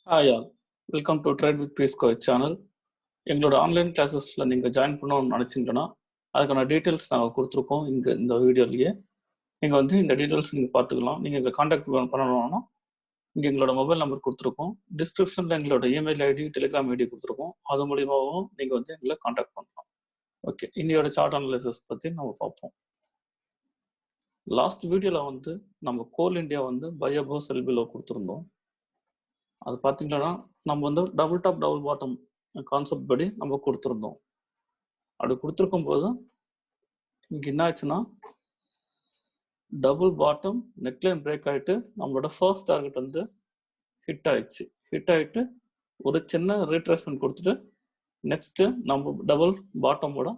Hi all, welcome to trade with peace coach channel. எங்களோட online கிளாஸஸில் நீங்கள் join பண்ணணும்னு நினச்சிங்கன்னா அதுக்கான டீட்டெயில்ஸ் நாங்கள் கொடுத்துருக்கோம். இங்கே இந்த வீடியோலேயே நீங்கள் வந்து இந்த டீட்டெயில்ஸ் நீங்கள் பார்த்துக்கலாம். நீங்கள் இங்கே காண்டாக்ட் பண்ணணும்னா இங்கே எங்களோட மொபைல் நம்பர் கொடுத்துருக்கோம். டிஸ்கிரிப்ஷனில் எங்களோட இமெயில் ஐடி, டெலிகிராம் ஐடி கொடுத்துருக்கோம். அது மூலியமாகவும் நீங்கள் வந்து எங்களை காண்டாக்ட் பண்ணலாம். ஓகே, இன்னையோட சார்ட் அனலைசிஸ் பற்றி நம்ம பார்ப்போம். லாஸ்ட் வீடியோவில் வந்து நம்ம கோல் இண்டியா வந்து பை அபோவ் செல் பிலோ கொடுத்துருந்தோம். அது பார்த்தீங்கன்னா நம்ம வந்து double top double bottom concept படி நம்ம கொடுத்துருந்தோம். அப்படி கொடுத்துருக்கும் போது இங்கே என்ன ஆச்சுன்னா டபுள் பாட்டம் நெக்லைன் பிரேக் ஆகிட்டு நம்மளோட ஃபர்ஸ்ட் டார்கெட் வந்து ஹிட் ஆகிட்டு ஒரு சின்ன ரீட்ரேஸ்மெண்ட் கொடுத்துட்டு நெக்ஸ்ட்டு நம்ம டபுள் பாட்டமோட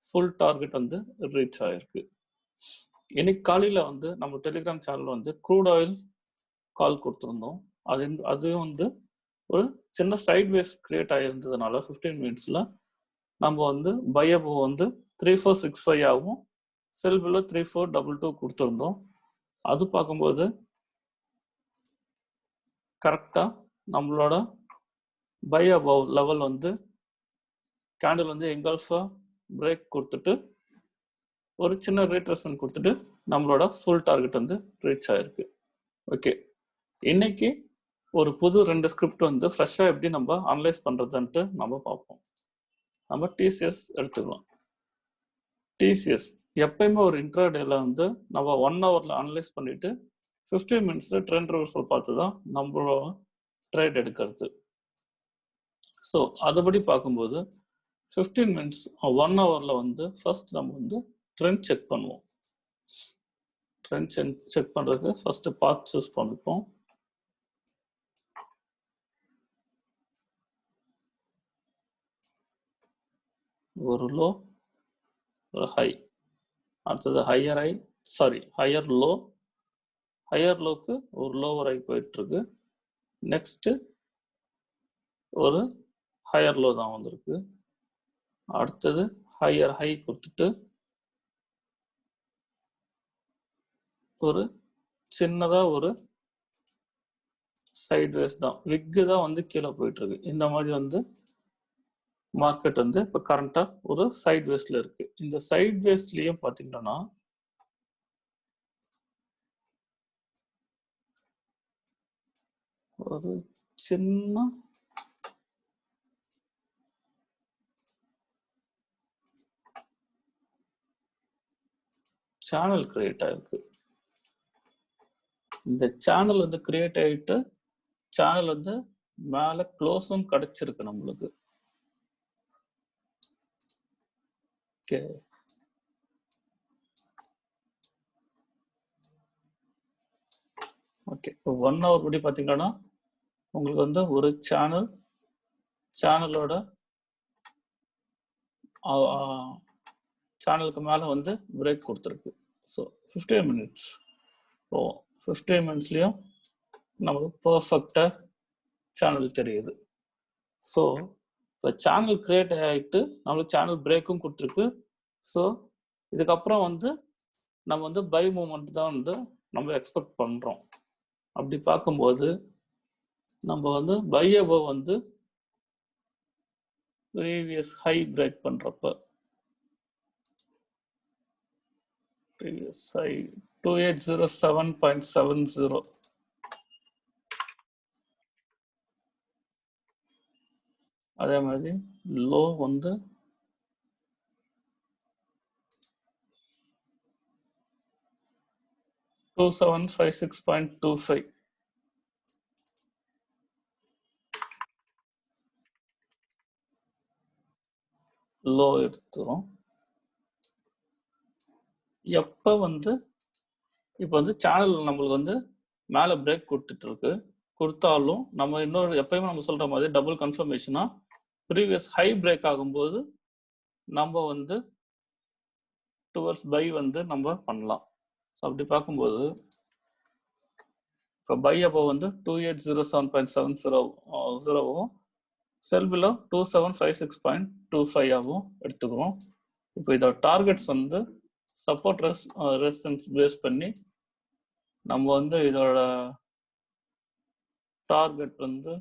ஃபுல் டார்கெட் வந்து ரீச் ஆகிருக்கு. இன்னைக்கு காலையில் வந்து நம்ம டெலிகிராம் சேனலில் வந்து க்ரூட் ஆயில் கால் கொடுத்துருந்தோம். அதுவும் வந்து ஒரு சின்ன சைட்வேஸ் கிரியேட் ஆகிருந்ததுனால 15 மினிட்ஸில் நம்ம வந்து பை அபோவ் வந்து 3465 ஆகும், செல் பிலோ 3422 கொடுத்துருந்தோம். அது பார்க்கும்போது கரெக்டாக நம்மளோட பை அபோவ் லெவல் வந்து கேண்டில் வந்து எங்கல்ஃபாக பிரேக் கொடுத்துட்டு ஒரு சின்ன ரீட்ரேஸ்மெண்ட் கொடுத்துட்டு நம்மளோட ஃபுல் டார்கெட் வந்து ரீச் ஆகிருக்கு. ஓகே, இன்னைக்கு ஒரு புது 2 ஸ்கிரிப்ட் வந்து ஃப்ரெஷ்ஷாக எப்படி நம்ம அனலைஸ் பண்ணுறதுன்ட்டு நம்ம பார்ப்போம். நம்ம டிசிஎஸ் எடுத்துக்கலாம். டிசிஎஸ் எப்பயுமே ஒரு இன்ட்ராடேல வந்து நம்ம 1 ஹவரில் அனலைஸ் பண்ணிட்டு 15 மினிட்ஸில் ட்ரெண்ட் ரிவர்சல் பார்த்து தான் நம்மளோட ட்ரேட் எடுக்கிறது. ஸோ அதுபடி பார்க்கும்போது 15 மினிட்ஸ் 1 ஹவரில் வந்து ஃபர்ஸ்ட் நம்ம வந்து ட்ரெண்ட் செக் பண்ணுவோம். ட்ரெண்ட் செக் பண்ணுறதுக்கு ஃபர்ஸ்ட் பாத் சூஸ் பண்ணிப்போம். ஒரு லோ, ஒரு ஹை, அடுத்தது ஹையர் லோ, ஹையர் லோக்கு ஒரு லோவர் ஹை போயிட்டு இருக்கு. நெக்ஸ்ட் ஒரு ஹையர் லோ தான் வந்திருக்கு. அடுத்தது ஹையர் ஹை கொடுத்துட்டு ஒரு சின்னதா ஒரு சைட்வேஸ் தான், விக்கு தான் வந்து கீழே போயிட்டு இருக்கு. இந்த மாதிரி வந்து மார்க்கெட் வந்து இப்போ கரண்டா ஒரு சைட்வேஸ்ல இருக்கு. இந்த சைட்வேஸ்லயும் பாத்தீங்கன்னா ஒரு சின்ன சேனல் கிரியேட் ஆயிருக்கு. இந்த சேனல் வந்து கிரியேட் ஆகிட்டு சேனல் வந்து மேல க்ளோஸும் கிடைச்சிருக்கு நம்மளுக்கு. ஓகே, ஓகே, இப்போ 1 ஹவர் படி பார்த்தீங்கன்னா உங்களுக்கு வந்து ஒரு சேனலோட சேனலுக்கு மேலே வந்து பிரேக் கொடுத்துருக்கு. ஸோ 15 மினிட்ஸ், ஸோ 15 மினிட்ஸ்லேயும் நமக்கு பர்ஃபெக்டாக சேனல் தெரியுது. ஸோ இப்போ சேனல் கிரியேட் ஆகிட்டு நம்மளுக்கு சேனல் பிரேக்கும் கொடுத்துருக்கு. ஸோ இதுக்கப்புறம் வந்து நம்ம வந்து பை மூமெண்ட் தான் வந்து நம்ம எக்ஸ்பெக்ட் பண்ணுறோம். அப்படி பார்க்கும்போது நம்ம வந்து பை அபோவ் வந்து ப்ரீவியஸ் ஹை பிரேக் பண்ணுறப்ப ப்ரீவியஸ் ஹை 2807.70, அதே மாதிரி லோ வந்து 2756.25, லோ எடுத்துரும். எப்போ வந்து இப்போ வந்து சேனல் நம்மளுக்கு வந்து மேலே பிரேக் கொடுத்துட்டு இருக்கு, கொடுத்தாலும் நம்ம இன்னொரு எப்பயுமே நம்ம சொல்ற மாதிரி டபுள் கன்ஃபர்மேஷனா ப்ரீவியஸ் ஹை பிரேக் ஆகும்போது நம்ம வந்து டுவர்ட்ஸ் பை வந்து நம்ம பண்ணலாம். ஸோ அப்படி பார்க்கும்போது இப்போ பை அபோவ் வந்து 2807.70 செல் பிலோ 2756.25 ஆகவும் எடுத்துக்கிறோம். இப்போ இதோட டார்கெட்ஸ் வந்து சப்போர்ட் ரெசிஸ்டன்ஸ் பேஸ் பண்ணி நம்ம வந்து இதோட டார்கெட் வந்து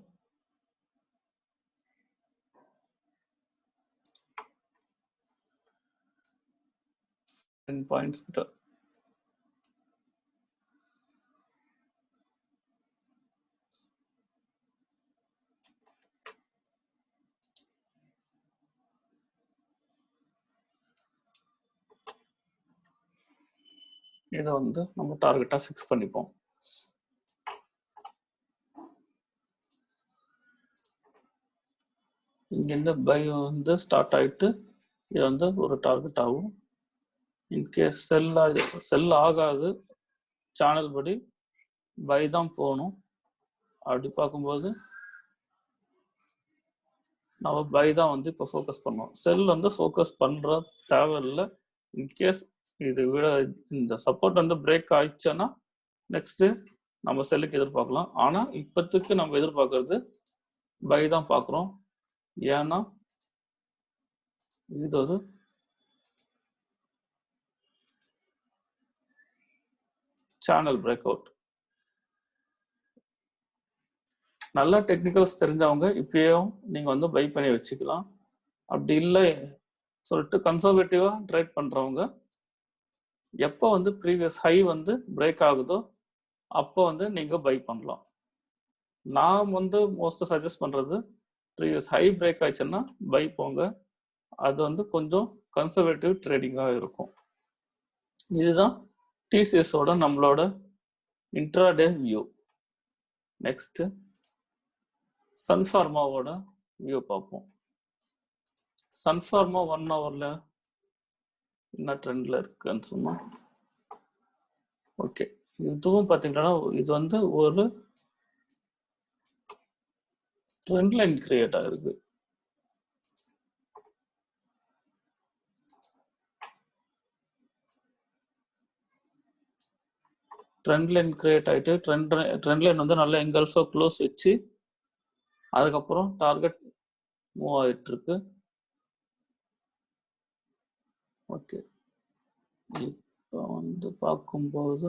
பாயிண்ட்ஸ் கிட்ட. இதை வந்து நம்ம டார்கெட்டா ஃபிக்ஸ் பண்ணிப்போம். இங்கேருந்து பை வந்து ஸ்டார்ட் ஆகிட்டு இது வந்து ஒரு டார்கெட் ஆகும். இன்கேஸ் செல் ஆகாது, சேனல் படி பை தான் போகணும். அப்படி பார்க்கும்போது நம்ம பை தான் வந்து இப்போ ஃபோக்கஸ் பண்ணோம். செல் வந்து ஃபோக்கஸ் பண்ணுற தேவையில்லை. இன்கேஸ் இது விட இந்த சப்போர்ட் வந்து பிரேக் ஆயிடுச்சுன்னா நெக்ஸ்ட்டு நம்ம செல்லுக்கு எதிர்பார்க்கலாம். ஆனால் இப்போத்துக்கு நம்ம எதிர்பார்க்கறது பை தான் பார்க்குறோம். ஏன்னா இது ஒரு சேனல் பிரேக் அவுட். நல்ல டெக்னிக்கல்ஸ் தெரிஞ்சவங்க இப்பயும் நீங்க வந்து பை பண்ணி வச்சுக்கலாம். அப்படி இல்லை சொல்லிட்டு கன்சர்வேட்டிவா ட்ரேட் பண்றவங்க எப்போ வந்து ப்ரீவியஸ் ஹை வந்து பிரேக் ஆகுதோ அப்போ வந்து நீங்க பை பண்ணலாம். நான் வந்து மோஸ்ட் சஜஸ்ட் பண்றது ப்ரீவியஸ் ஹை பிரேக் ஆயிடுச்சுன்னா பை போங்க. அது வந்து கொஞ்சம் கன்சர்வேட்டிவ் ட்ரேடிங்காக இருக்கும். இதுதான் டிசிஎஸோட நம்மளோட இன்ட்ராடே வியூ. நெக்ஸ்ட் சன்ஃபார்மாவோட வியூ பார்ப்போம். சன்ஃபார்மா 1 ஹவர்ல என்ன ட்ரெண்ட்ல இருக்குன்னு சொன்னா, ஓகே இதுவும் பார்த்தீங்கன்னா இது வந்து ஒரு ட்ரெண்ட் லைன் கிரியேட் ஆயிருக்கு. ட்ரெண்ட் லைன் கிரியேட் ஆகிட்டு ட்ரெண்ட் லைன் வந்து நல்லா எங்கல்ஃபா க்ளோஸ் வச்சு அதுக்கப்புறம் டார்கெட் மூவ் ஆகிட்டு இருக்கு. ஓகே இப்போ வந்து பார்க்கும்போது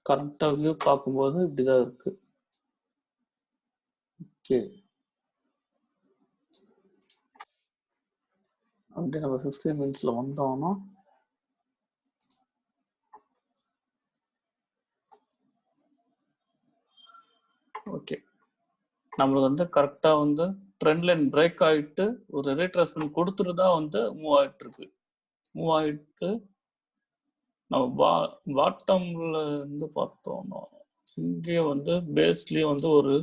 கரெக்டாக வியூ பார்க்கும்போது இப்படிதான் இருக்கு. ஓகே அப்படி நம்ம 15 மினிட்ஸ்ல வந்தோம்னா ஓகே நம்மளுக்கு வந்து கரெக்டாக வந்து ட்ரெண்ட் லைன் பிரேக் ஆகிட்டு ஒரு ரீட்ரேஸ்மெண்ட் கொடுத்துட்டு தான் வந்து மூவ் ஆகிட்டு இருக்கு. மூவ் ஆகிட்டு நம்ம பாட்டம்ல இருந்து பார்த்தோம்னா இங்கே வந்து பேஸ்லயும் வந்து ஒரு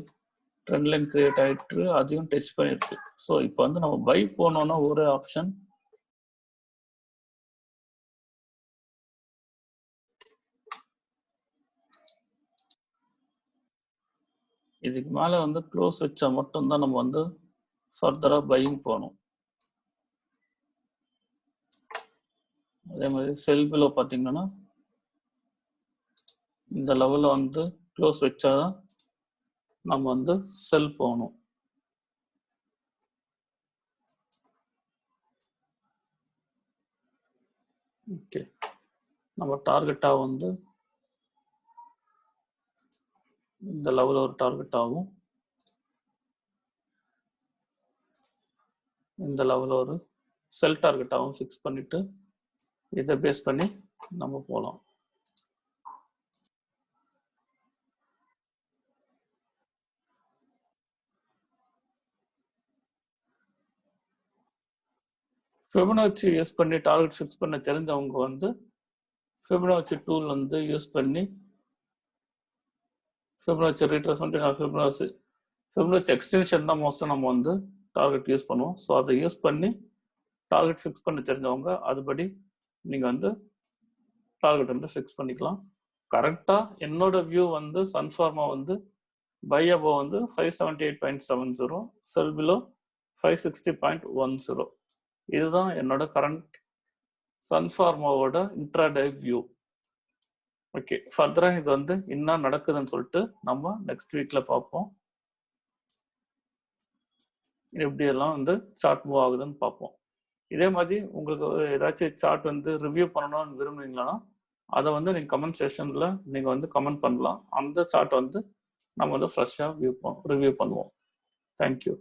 ட்ரெண்ட் லைன் கிரியேட் ஆயிட்டு அதையும் டெஸ்ட் பண்ணிருக்கு. ஸோ இப்போ வந்து நம்ம பை போனோம்னா ஒரு ஆப்ஷன், இதுக்கு மேலே வந்து க்ளோஸ் வச்சா மட்டும்தான் நம்ம வந்து ஃபர்தராக பையிங் போகணும். அதே மாதிரி செல் பிலோ பார்த்தீங்கன்னா இந்த லெவலில் வந்து க்ளோஸ் வச்சாதான் நம்ம வந்து செல் போகணும். ஓகே நம்ம டார்கெட்டாக வந்து இந்த லெவலில் ஒரு டார்கெட் ஆகும், இந்த லெவலில் ஒரு செல் டார்கெட்டாகவும் ஃபிக்ஸ் பண்ணிட்டு இதை பேஸ் பண்ணி நம்ம போகலாம். ஃபிபனாச்சி யூஸ் பண்ணி டார்கெட் ஃபிக்ஸ் பண்ண தெரிஞ்சவங்க வந்து ஃபிபனாச்சி டூல் வந்து யூஸ் பண்ணி ஃபிபனாச்சி ரீட்ரேஸ்மெண்ட், ஃபிபனாச்சி எக்ஸ்டென்ஷன் தான் மோஸ்ட்டாக நம்ம வந்து டார்கெட் யூஸ் பண்ணுவோம். ஸோ அதை யூஸ் பண்ணி டார்கெட் ஃபிக்ஸ் பண்ண தெரிஞ்சவங்க அதுபடி நீங்கள் வந்து டார்கெட் வந்து ஃபிக்ஸ் பண்ணிக்கலாம். கரெக்டாக என்னோட வியூ வந்து சன்ஃபார்மா வந்து பை அபோவ் வந்து 578.70, செல் பிலோ 560.10. இதுதான் என்னோட கரண்ட் சன்ஃபார்மாவோட இன்ட்ராடே வியூ. ஓகே ஃபர்தராக இது வந்து என்ன நடக்குதுன்னு சொல்லிட்டு நம்ம நெக்ஸ்ட் வீக்ல பார்ப்போம். எப்படியெல்லாம் வந்து சார்ட் மூவ் ஆகுதுன்னு பார்ப்போம். இதே மாதிரி உங்களுக்கு ஏதாச்சும் சார்ட் வந்து ரிவ்யூ பண்ணணும்னு விரும்புறீங்களா அதை வந்து நீங்கள் கமெண்ட் செஷனில் நீங்கள் வந்து கமெண்ட் பண்ணலாம். அந்த சார்ட் வந்து நம்ம வந்து ஃப்ரெஷ்ஷாக ரிவ்யூ பண்ணுவோம். தேங்க்யூ.